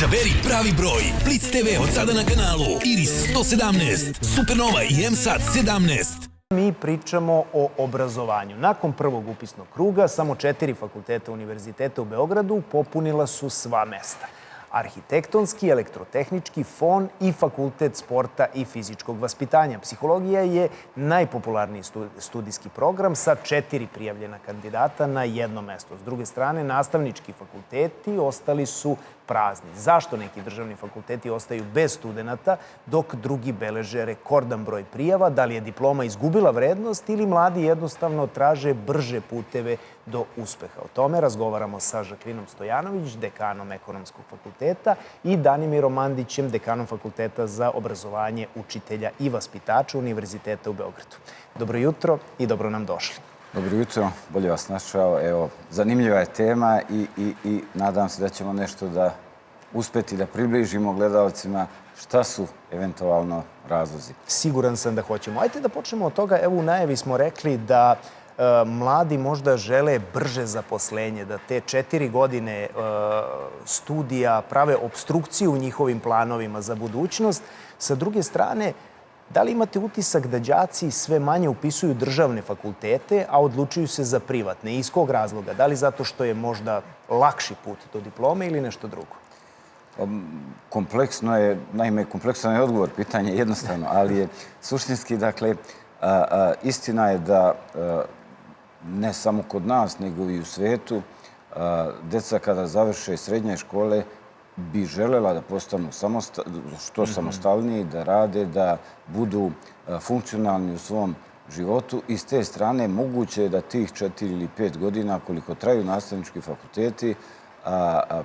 Izaberi pravi broj. Blitz TV od sada na kanalu Iris 117, Supernova i MSAT 17. Mi pričamo o obrazovanju. Nakon prvog upisnog kruga, samo 4 fakulteta univerziteta u Beogradu popunila su sva mesta. Arhitektonski, elektrotehnički, FON i Fakultet sporta i fizičkog vaspitanja. Psihologija je najpopularniji studijski program sa 4 prijavljena kandidata na jedno mesto. S druge strane, nastavnički fakulteti ostali su prazni. Zašto neki državni fakulteti ostaju bez studenata, dok drugi beleže rekordan broj prijava? Da li je diploma izgubila vrednost ili mladi jednostavno traže brže puteve do uspeha? O tome razgovaramo sa Žaklinom Stojanović, dekanom Ekonomskog fakulteta, i Danimirom Mandićem, dekanom Fakulteta za obrazovanje učitelja i vaspitača Univerziteta u Beogradu. Dobro jutro i dobro nam došli. Dobro jutro, bolje vas našao. Evo, zanimljiva je tema i nadam se da ćemo nešto da uspeti da približimo gledalcima šta su eventualno razlozi. Siguran sam da hoćemo. Ajde da počnemo od toga. Evo, u najavi smo rekli da mladi možda žele brže zaposlenje, da te 4 godine studija prave obstrukciju u njihovim planovima za budućnost. Sa druge strane, da li imate utisak da đaci sve manje upisuju državne fakultete, a odlučuju se za privatne? Iz kog razloga? Da li zato što je možda lakši put do diplome ili nešto drugo? Kompleksno je, naime, kompleksan je odgovor, pitanje je jednostavno, ali je suštinski, dakle, istina je da ne samo kod nas, nego i u svetu, deca kada završe srednje škole bi želela da postanu što samostalniji, da rade, da budu funkcionalni u svom životu. I s te strane moguće je da tih 4 ili 5 godina, koliko traju nastavnički fakulteti,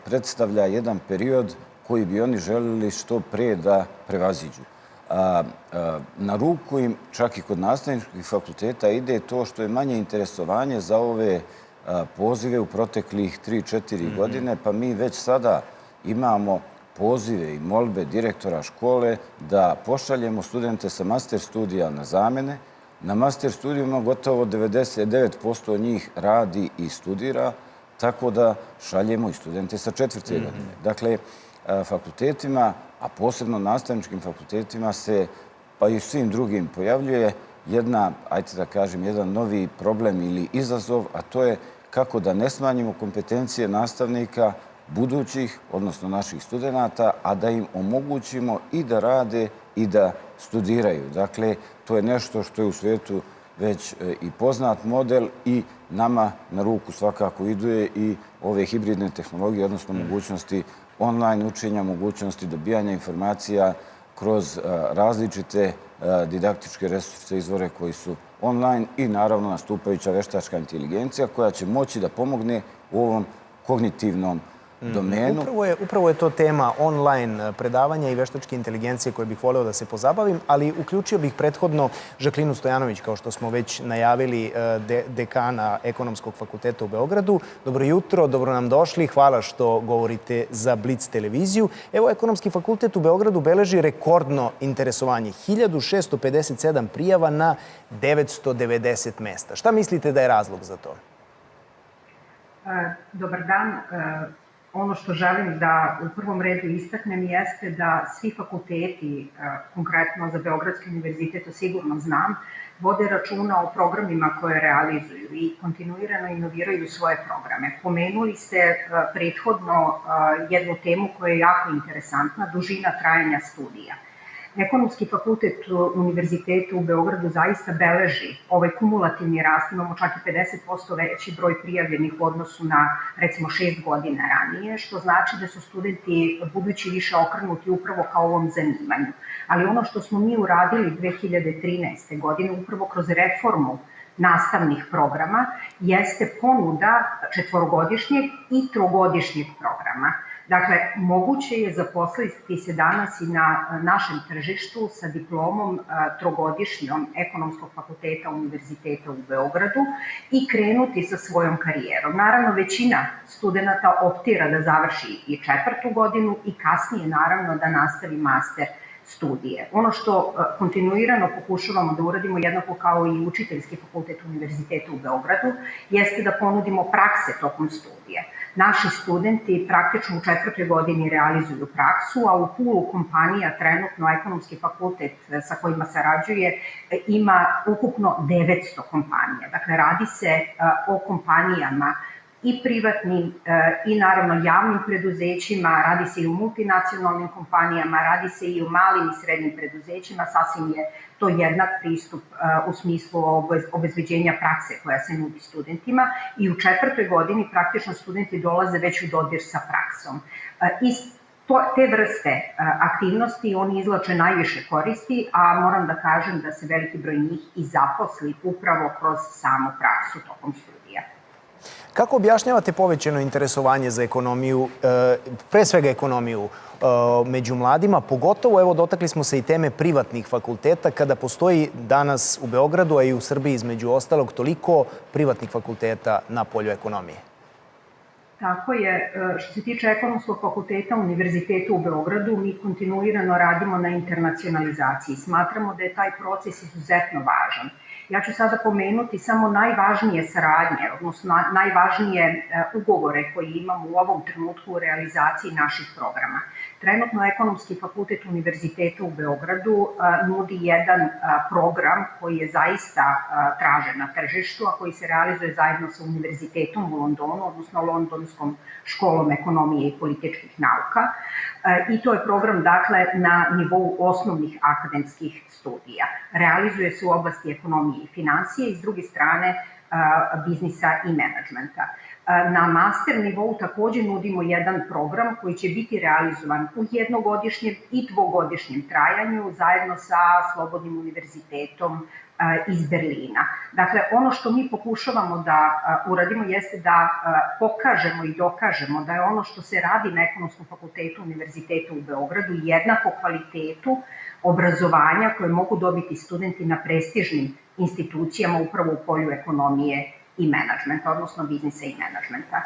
predstavlja jedan period koji bi oni želeli što pre da prevaziđu. Na ruku im, čak i kod nastavničkih fakulteta, ide to što je manje interesovanje za ove pozive u proteklih 3-4 godine, pa mi već sada imamo pozive i molbe direktora škole da pošaljemo studente sa master studija na zamene. Na master studijima gotovo 99% njih radi i studira, tako da šaljemo i studente sa 4. godine. Dakle, fakultetima, a posebno nastavničkim fakultetima se, pa i svim drugim, pojavljuje jedan novi problem ili izazov, a to je kako da ne smanjimo kompetencije nastavnika budućih, odnosno naših studenata, a da im omogućimo i da rade i da studiraju. Dakle, to je nešto što je u svijetu već i poznat model i nama na ruku svakako ide i ove hibridne tehnologije, odnosno mogućnosti online učenja, mogućnosti dobijanja informacija kroz različite didaktičke resurse, izvore koji su online i naravno nastupajuća veštačka inteligencija koja će moći da pomogne u ovom kognitivnom domenu. Upravo je to tema online predavanja i veštačke inteligencije koje bih voleo da se pozabavim, ali uključio bih prethodno Žaklinu Stojanović, kao što smo već najavili, dekana Ekonomskog fakulteta u Beogradu. Dobro jutro, dobro nam došli, hvala što govorite za Blitz televiziju. Evo, Ekonomski fakultet u Beogradu beleži rekordno interesovanje. 1657 prijava na 990 mesta. Šta mislite da je razlog za to? Dobar dan. Ono što želim da u prvom redu istaknem jeste da svi fakulteti, konkretno za Beogradski univerzitet, to sigurno znam, vode računa o programima koje realizuju i kontinuirano inoviraju svoje programe. Pomenuli ste prethodno jednu temu koja je jako interesantna, dužina trajanja studija. Ekonomski fakultet univerziteta u Beogradu zaista beleži ovaj kumulativni rast, imamo čak i 50% veći broj prijavljenih u odnosu na, recimo, 6 godina ranije, što znači da su studenti budući više okrenuti upravo ka ovom zanimanju. Ali ono što smo mi uradili 2013. godine, upravo kroz reformu nastavnih programa, jeste ponuda 4-godišnjeg i 3-godišnjeg programa. Dakle, moguće je zaposliti se danas i na našem tržištu sa diplomom 3-godišnjom Ekonomskog fakulteta Univerziteta u Beogradu i krenuti sa svojom karijerom. Naravno, većina studenta optira da završi i 4. godinu i kasnije, naravno, da nastavi master studije. Ono što kontinuirano pokušavamo da uradimo, jednako kao i Učiteljski fakultet Univerziteta u Beogradu, jeste da ponudimo prakse tokom studija. naši studenti praktično u 4. godini realizuju praksu, a u pulu kompanija trenutno Ekonomski fakultet sa kojima sarađuje ima ukupno 900 kompanija. Dakle, radi se o kompanijama i privatnim i naravno javnim preduzećima, radi se i u multinacionalnim kompanijama, radi se i u malim i srednjim preduzećima, sasvim je to jednak pristup u smislu obezbeđenja prakse koja se nudi studentima i u 4. godini praktično studenti dolaze već u dodir sa praksom. Iz te vrste aktivnosti oni izlače najviše koristi, a moram da kažem da se veliki broj njih i zaposli upravo kroz samu praksu tokom studija. Kako objašnjavate povećano interesovanje za ekonomiju, pre svega ekonomiju, među mladima, pogotovo, evo, dotakli smo se i teme privatnih fakulteta, kada postoji danas u Beogradu, a i u Srbiji između ostalog, toliko privatnih fakulteta na polju ekonomije? Tako je. Što se tiče Ekonomskog fakulteta Univerziteta u Beogradu, mi kontinuirano radimo na internacionalizaciji. Smatramo da je taj proces izuzetno važan. Ja ću sada pomenuti samo najvažnije saradnje, odnosno najvažnije ugovore koje imamo u ovom trenutku u realizaciji naših programa. Trenutno Ekonomski fakultet Univerziteta u Beogradu nudi jedan program koji je zaista tražen na tržištu, a koji se realizuje zajedno sa Univerzitetom u Londonu, odnosno Londonskom školom ekonomije i političkih nauka. I to je program, dakle, na nivou osnovnih akademskih studija. Realizuje se u oblasti ekonomije i financije i s druge strane biznisa i menadžmenta. Na master nivou takođe nudimo jedan program koji će biti realizovan u jednogodišnjem i dvogodišnjem trajanju zajedno sa Slobodnim univerzitetom iz Berlina. Dakle, ono što mi pokušavamo da uradimo jeste da pokažemo i dokažemo da je ono što se radi na Ekonomskom fakultetu Univerziteta u Beogradu jednako kvalitetu obrazovanja koje mogu dobiti studenti na prestižnim institucijama upravo u polju ekonomije i menadžmenta, odnosno biznisa i menadžmenta.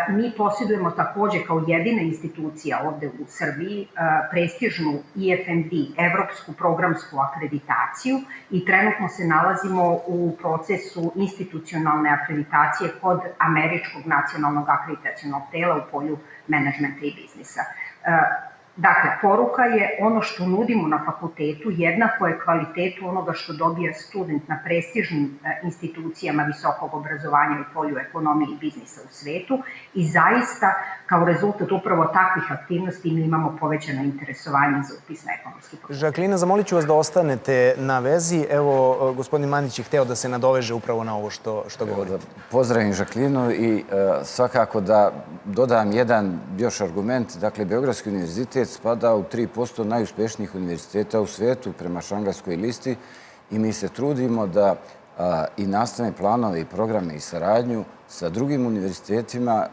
Mi posjedujemo takođe kao jedina institucija ovde u Srbiji prestižnu EFMD, Evropsku programsku akreditaciju i trenutno se nalazimo u procesu institucionalne akreditacije kod Američkog nacionalnog akreditacionog tela u polju menadžmenta i biznisa. Dakle, poruka je ono što nudimo na fakultetu jednako je kvalitetu onoga što dobija student na prestižnim institucijama visokog obrazovanja u polju ekonomije i biznisa u svetu i zaista kao rezultat upravo takvih aktivnosti mi imamo povećano interesovanje za upis na Ekonomski fakultet. Žaklina, zamolit ću vas da ostanete na vezi. Evo, gospodin Mandić je hteo da se nadoveže upravo na ovo što govorite. Pozdravim Žaklinu i svakako da dodam jedan još argument. Dakle, Beogradski univerzitet spada u 3% najuspešnijih univerziteta u svetu prema Šangajskoj listi i mi se trudimo da i nastavne planove i programe i saradnju sa drugim univerzitetima,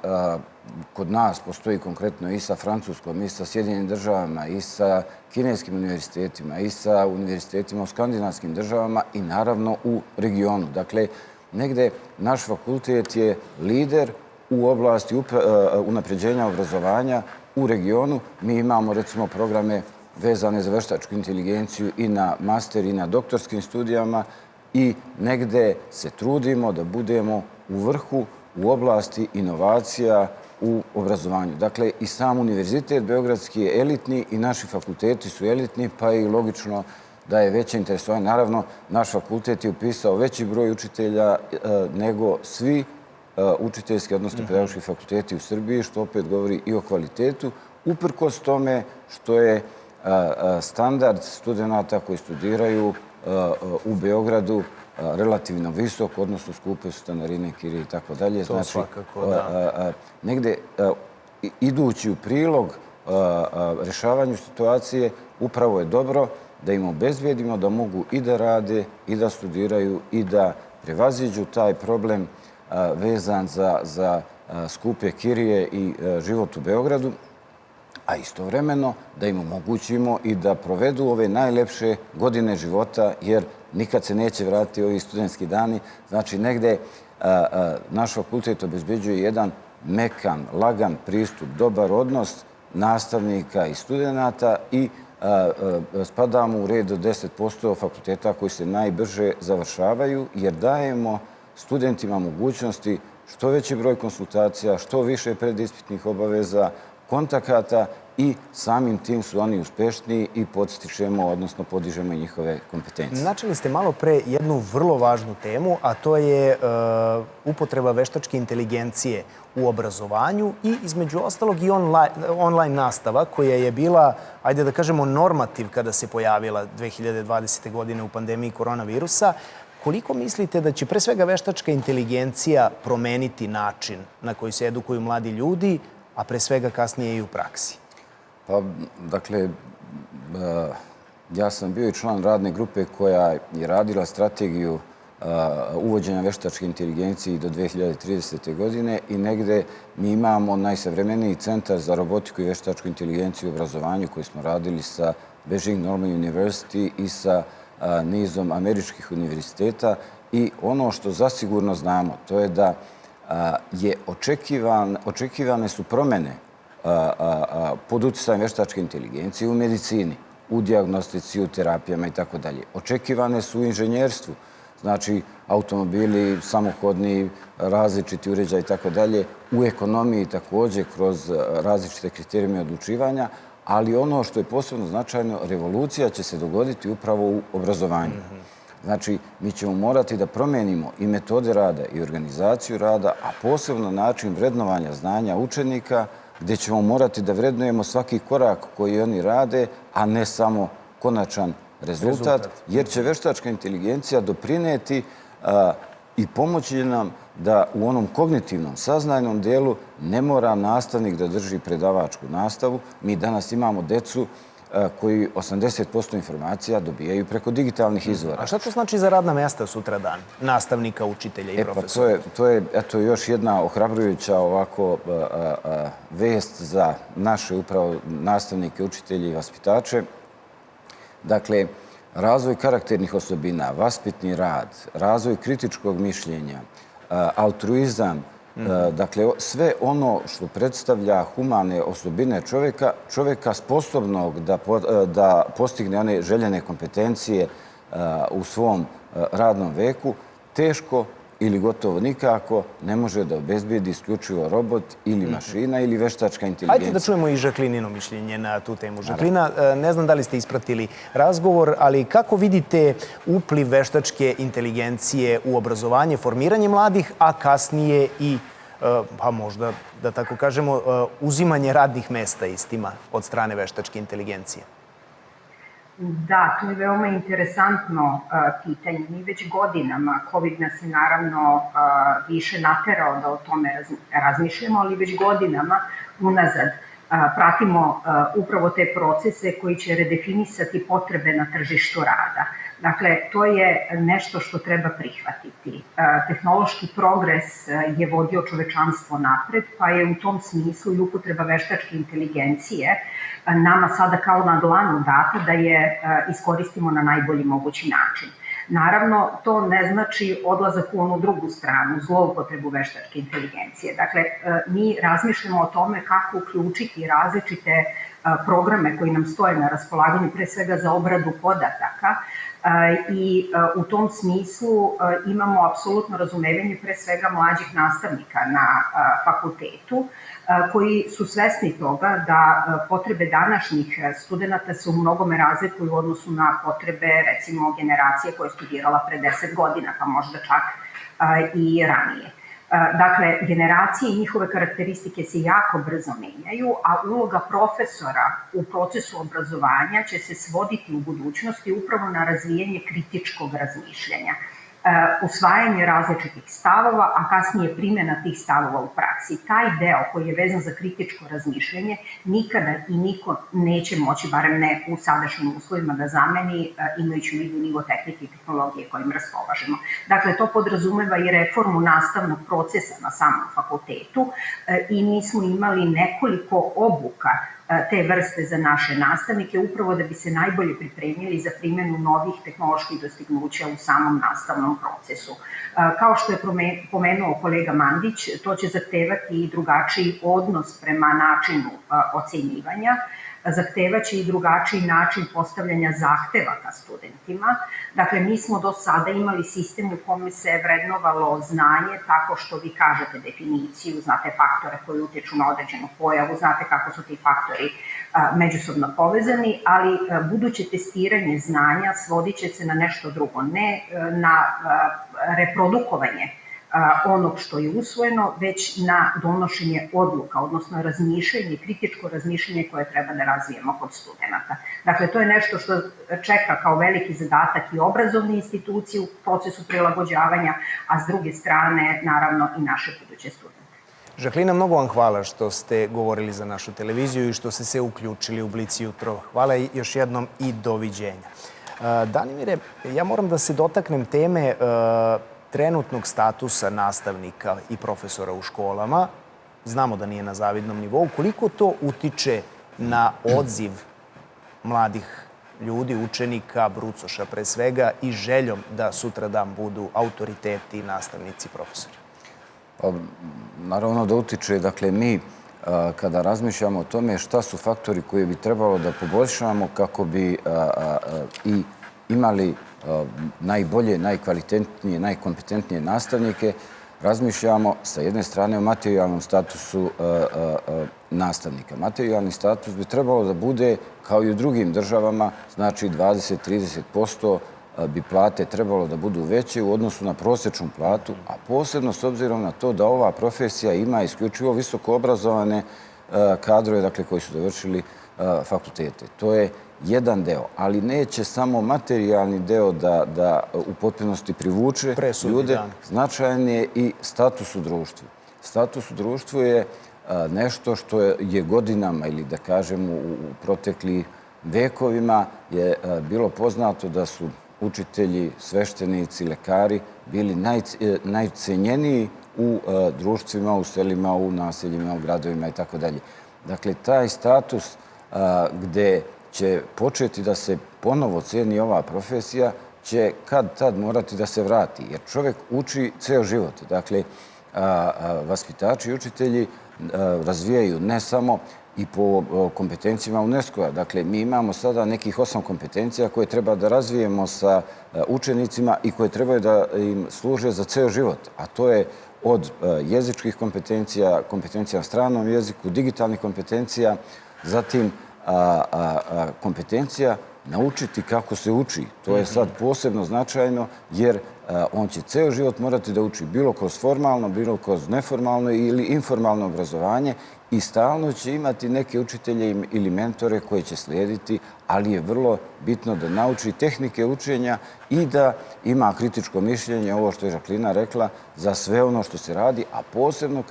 kod nas postoji konkretno i sa Francuskom, i sa Sjedinjenim državama, i sa kineskim univerzitetima, i sa univerzitetima u skandinavskim državama i naravno u regionu. Dakle, negde naš fakultet je lider u oblasti unapređenja obrazovanja u regionu. Mi imamo, recimo, programe vezane za veštačku inteligenciju i na master i na doktorskim studijama i negde se trudimo da budemo u vrhu u oblasti inovacija u obrazovanju. Dakle, i sam univerzitet beogradski je elitni i naši fakulteti su elitni, pa je i logično da je veće interesovanje. Naravno, naš fakultet je upisao veći broj učitelja nego svi učiteljski, odnosno pedagoški fakulteti u Srbiji, što opet govori i o kvalitetu, uprkos tome što je standard studenta koji studiraju u Beogradu relativno visok, odnosno skupe su stanarine, kirije i tako dalje. To svakako, da. Negde, idući u prilog rešavanju situacije, upravo je dobro da im obezbedimo da mogu i da rade, i da studiraju, i da prevaziđu taj problem vezan za skupe kirije i život u Beogradu, a istovremeno da im omogućimo i da provedu ove najlepše godine života, jer nikad se neće vratiti ovi studentski dani. Znači, negde naš fakultet obezbeđuje jedan mekan, lagan pristup, dobar odnos nastavnika i studenta i spadamo u red od 10% fakulteta koji se najbrže završavaju, jer dajemo studentima mogućnosti što veći broj konsultacija, što više predispitnih obaveza, kontakata i samim tim su oni uspešniji i podstičemo, odnosno podižemo i njihove kompetencije. Načeli ste malo pre jednu vrlo važnu temu, a to je upotreba veštačke inteligencije u obrazovanju i između ostalog i online nastava koja je bila, ajde da kažemo, normativ kada se pojavila 2020. godine u pandemiji koronavirusa. Koliko mislite da će pre svega veštačka inteligencija promeniti način na koji se edukuju mladi ljudi, a pre svega kasnije i u praksi? Pa, dakle, ja sam bio i član radne grupe koja je radila strategiju uvođenja veštačke inteligencije do 2030. godine i negde mi imamo najsavremeniji centar za robotiku i veštačku inteligenciju u obrazovanju koji smo radili sa Beijing Normal University i sa nizom američkih univerziteta i ono što zasigurno znamo to je da očekivane su promene pod uticajem veštačke inteligencije u medicini, u dijagnostici, u terapijama i tako dalje. Očekivane su u inženjerstvu, znači automobili, samohodni, različiti uređaji i tako dalje, u ekonomiji također kroz različite kriterijume odlučivanja, ali ono što je posebno značajno, revolucija će se dogoditi upravo u obrazovanju. Znači, mi ćemo morati da promenimo i metode rada i organizaciju rada, a posebno način vrednovanja znanja učenika, gdje ćemo morati da vrednujemo svaki korak koji oni rade, a ne samo konačan rezultat, jer će veštačka inteligencija doprineti i pomoći nam da u onom kognitivnom, saznajnom delu ne mora nastavnik da drži predavačku nastavu. Mi danas imamo decu koji 80% informacija dobijaju preko digitalnih izvora. A šta to znači za radna mesta sutradan, nastavnika, učitelja i profesora? To je još jedna ohrabrujuća ovako vest za naše upravo nastavnike, učitelje i vaspitače. Dakle, razvoj karakternih osobina, vaspitni rad, razvoj kritičkog mišljenja, altruizam, dakle, sve ono što predstavlja humane osobine čovjeka sposobnog da postigne one željene kompetencije u svom radnom veku, teško ili gotovo nikako ne može da obezbijedi isključivo robot ili mašina ili veštačka inteligencija. Ajde da čujemo i Žaklinino mišljenje na tu temu. Žaklina, ne znam da li ste ispratili razgovor, ali kako vidite upliv veštačke inteligencije u obrazovanje, formiranje mladih, a kasnije i, pa možda da tako kažemo, uzimanje radnih mesta istima od strane veštačke inteligencije? Da, to je veoma interesantno pitanje. Mi već godinama, COVID nas je naravno više naterao da o tome razmišljamo, ali već godinama unazad pratimo upravo te procese koji će redefinisati potrebe na tržištu rada. Dakle, to je nešto što treba prihvatiti. Tehnološki progres je vodio čovečanstvo napred, pa je u tom smislu i upotreba veštačke inteligencije nama sada kao na dlanu data da je iskoristimo na najbolji mogući način. Naravno, to ne znači odlazak u onu drugu stranu, zloupotrebu veštačke inteligencije. Dakle, mi razmišljamo o tome kako uključiti različite programe koji nam stoje na raspolaganju, pre svega za obradu podataka, i u tom smislu imamo apsolutno razumevanje pre svega mlađih nastavnika na fakultetu, koji su svesni toga da potrebe današnjih studenta se u mnogome razlikuju u odnosu na potrebe, recimo, generacije koja je studirala pre 10 godina, pa možda čak i ranije. Dakle, generacije i njihove karakteristike se jako brzo menjaju, a uloga profesora u procesu obrazovanja će se svoditi u budućnosti upravo na razvijanje kritičkog razmišljanja, usvajanje različitih stavova, a kasnije primjena tih stavova u praksi. Taj deo koji je vezan za kritičko razmišljanje nikada i niko neće moći, barem ne u sadašnjim uslovima, da zameni, imajući u vidu nivo tehnike i tehnologije kojim raspolažemo. Dakle, to podrazumeva i reformu nastavnog procesa na samom fakultetu i mi smo imali nekoliko obuka te vrste za naše nastavnike, upravo da bi se najbolje pripremili za primjenu novih tehnoloških dostignuća u samom nastavnom procesu. Kao što je pomenuo kolega Mandić, to će zahtevati i drugačiji odnos prema načinu ocenjivanja, zahtevaće i drugačiji način postavljanja zahteva ka studentima. Dakle, mi smo do sada imali sistem u kome se vrednovalo znanje tako što vi kažete definiciju, znate faktore koji utječu na određenu pojavu, znate kako su ti faktori međusobno povezani, ali buduće testiranje znanja svodit će se na nešto drugo, ne na reprodukovanje onog što je usvojeno, već na donošenje odluka, odnosno razmišljanje, kritičko razmišljanje koje treba da razvijemo kod studenta. Dakle, to je nešto što čeka kao veliki zadatak i obrazovne institucije u procesu prilagođavanja, a s druge strane, naravno, i naše buduće studente. Žaklina, mnogo vam hvala što ste govorili za našu televiziju i što ste se uključili u Blic jutro. Hvala još jednom i doviđenja. Danimire, ja moram da se dotaknem teme trenutnog statusa nastavnika i profesora u školama. Znamo da nije na zavidnom nivou. Koliko to utiče na odziv mladih ljudi, učenika, brucoša pre svega, i željom da sutradan budu autoriteti, nastavnici, profesori? Naravno da utiče. Dakle, mi kada razmišljamo o tome šta su faktori koje bi trebalo da poboljšamo kako bi i imali najbolje, najkvalitetnije, najkompetentnije nastavnike, razmišljamo sa jedne strane o materijalnom statusu nastavnika. Materijalni status bi trebalo da bude kao i u drugim državama, znači 20-30% bi plate trebalo da budu veće u odnosu na prosječnu platu, a posebno s obzirom na to da ova profesija ima isključivo visoko obrazovane kadrove, dakle koji su završili fakultete. To je jedan deo, ali neće samo materijalni deo da u potpunosti privuče ljude. Značajan je i status u društvu. Status u društvu je nešto što je godinama ili da kažem u protekli vekovima je bilo poznato da su učitelji, sveštenici, lekari bili najcenjeniji u društvima, u selima, u naseljima, u gradovima i tako dalje. Dakle, taj status gde će početi da se ponovo ceni ova profesija će kad tad morati da se vrati, jer čovjek uči ceo život. Dakle, vaspitači i učitelji razvijaju ne samo i po kompetencijama UNESCO-a. Dakle, mi imamo sada nekih 8 kompetencija koje treba da razvijemo sa učenicima i koje trebaju da im služe za ceo život. A to je od jezičkih kompetencija, kompetencija na stranom jeziku, digitalnih kompetencija, zatim kompetencija naučiti kako se uči. To je sad posebno značajno jer on će ceo život morati da uči bilo kroz formalno, bilo kroz neformalno ili informalno obrazovanje i stalno će imati neke učitelje ili mentore koje će slijediti, ali je vrlo bitno da nauči tehnike učenja i da ima kritičko mišljenje, ovo što je Žaklina rekla, za sve ono što se radi, a posebno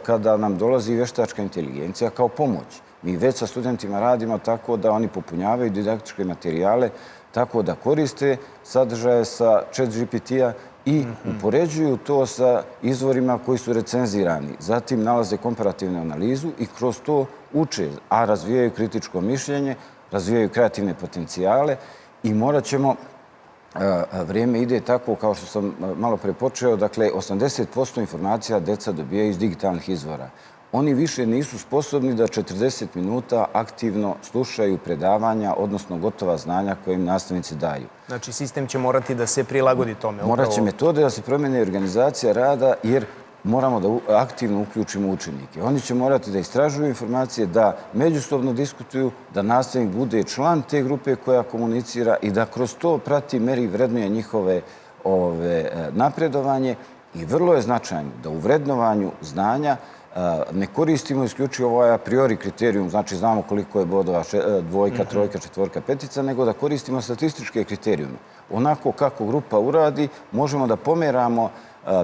kada nam dolazi veštačka inteligencija kao pomoć. Mi već sa studentima radimo tako da oni popunjavaju didaktičke materijale, tako da koriste sadržaje sa ChatGPT-a i upoređuju to sa izvorima koji su recenzirani. Zatim nalaze komparativnu analizu i kroz to uče, a razvijaju kritičko mišljenje, razvijaju kreativne potencijale i morat ćemo, vrijeme ide tako kao što sam malo pre počeo, dakle 80% informacija deca dobijaju iz digitalnih izvora. Oni više nisu sposobni da 40 minuta aktivno slušaju predavanja, odnosno gotova znanja koje im nastavnici daju. Znači, sistem će morati da se prilagodi tome. Morat će metode da se promene organizacija rada, jer moramo da aktivno uključimo učenike. Oni će morati da istražuju informacije, da međusobno diskutuju, da nastavnik bude član te grupe koja komunicira i da kroz to prati, meri i vrednuje njihove napredovanje. I vrlo je značajno da u vrednovanju znanja ne koristimo isključivo ovaj a priori kriterijum, znači znamo koliko je bodova, dvojka, trojka, četvorka, petica, nego da koristimo statističke kriterijume. Onako kako grupa uradi, možemo da pomeramo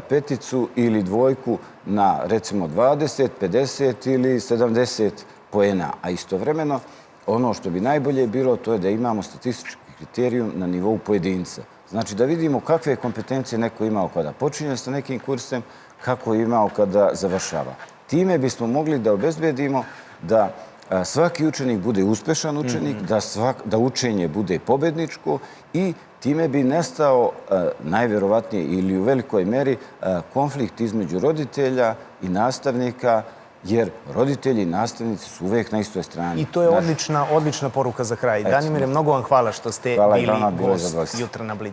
peticu ili dvojku na recimo 20, 50 ili 70 poena. A istovremeno, ono što bi najbolje bilo, to je da imamo statistički kriterijum na nivou pojedinca. Znači da vidimo kakve kompetencije neko imao kada počinje sa nekim kursem, kako je imao kada završava. Time bismo mogli da obezbedimo da svaki učenik bude uspešan učenik, da učenje bude pobedničko i time bi nestao najvjerovatnije ili u velikoj meri konflikt između roditelja i nastavnika, jer roditelji i nastavnici su uvijek na istoj strani. I to je odlična poruka za kraj. Danimire, mnogo vam hvala što ste bili gost jutra na Blicu.